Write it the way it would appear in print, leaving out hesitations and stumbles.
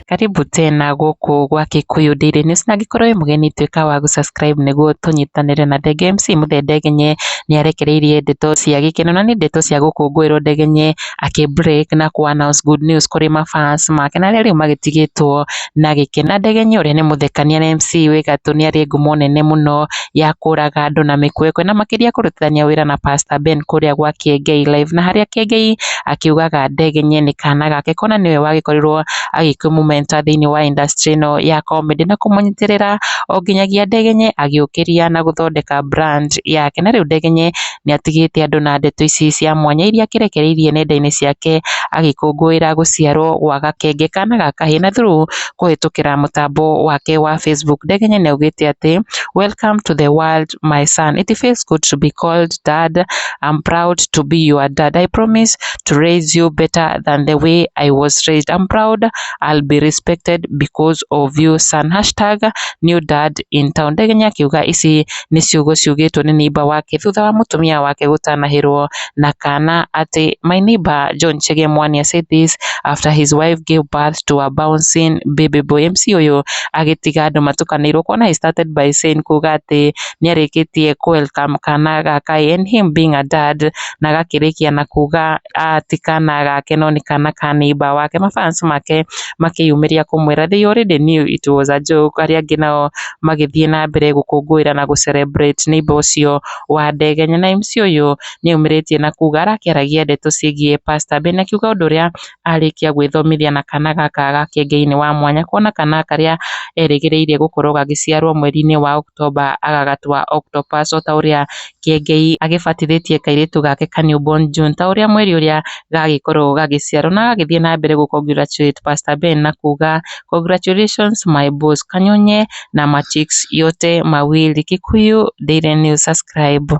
Karibu tena guku gwa Kikuyu Daily News na ngĩkorwo wĩ mũgeni tuĩka wa gũsubscribe nĩguo tũnyitanĩre na Ndege MC Ndegenye nĩ arekereirie ndeto cia gĩkeno na nĩ ndeto cia gũkũngũĩrwo Ndegenye break na ku announce good news kũrĩ mafans make na arĩa rĩu magĩtigĩtwo na gĩkeno. Ndegenye ũrĩa nĩ mũthekania na MC wĩ gatũ nĩ arĩ ngumo nene mũno ya kũraga andũ na mĩkwekwe na makĩria kũrutithania wĩra na Pastor Ben kũrĩa gwa Kĩengei live, na harĩa Kĩengei akiugaga Ndegenye nĩ kana gake kona nĩwe wagĩkorirwo agĩkĩmũmenta thĩinĩ wa industry ĩno ya comedy na kũmũnyitĩrĩra o nginyagia Ndegenye agĩũkĩria na gũthondeka brand yake. Na rĩu Ndegenye nĩ atigĩte andũ na ndeto ici cia mwanya iria akĩrekereirie nenda-inĩ ciake agĩkũngũĩra gũciarwo gwa gakenge kana ga kahĩĩ, na through kũhĩtũkĩra mũtambo wake wa Facebook. Ndegenye nĩ augĩte atĩ welcome to the world my son, it feels good to be called dad, I'm proud to be your dad, I promise to raise you better than the way I was raised, I'm proud I'll be respected because of you son, #new dad in town. Ndegenye akiuga ici nĩ ciugo ciugĩtwo nĩ neighbor wake thutha wa mũtumia wake gũtanahĩrwo na kana atĩ my neighbor John Chege Mwanya said this after his wife gave birth to a bouncing baby boy. MC ũyũ agĩtiga andũ matukanĩirwo kuona he started by saying kuga atĩ nĩ arĩkĩtie welcome kana gaka and him being a dad, na gakĩrĩkia na kuga atĩ kana gake no nĩ kana ka neighbor wake. Mafans make makĩyumĩria kũmwĩra they already knew it was a joke, arĩa angĩ nao magĩthiĩ na mbere gũkũngũĩra na gũ celebrate neighbor ũcio wa Ndegenye. Na MC ũyũ nĩ aumĩrĩtie na kuga arakĩaragia ndeto ciĩgiĩ Pastor Ben, akiuga ũndũ ũrĩa arĩkia gwĩthomithia na kana gaka ga Kĩengei-inĩ wa mwanya kuona kana karĩa erĩgĩrĩire gũkorwo gagĩciarwo mweri-inĩ wa October agagatua Octopus, o ta ũrĩa Kĩengei agĩbatithĩtie kairĩtu gake ka newborn June, ta ũrĩa mweri ũrĩa gagĩkorwo gagĩciarwo, na agĩthiĩ na mbere gũ congratulate Pastor Ben na kuga congratulations my boss, kanyonye na machicks yote mawili. Kikuyu Daily News, subscribe.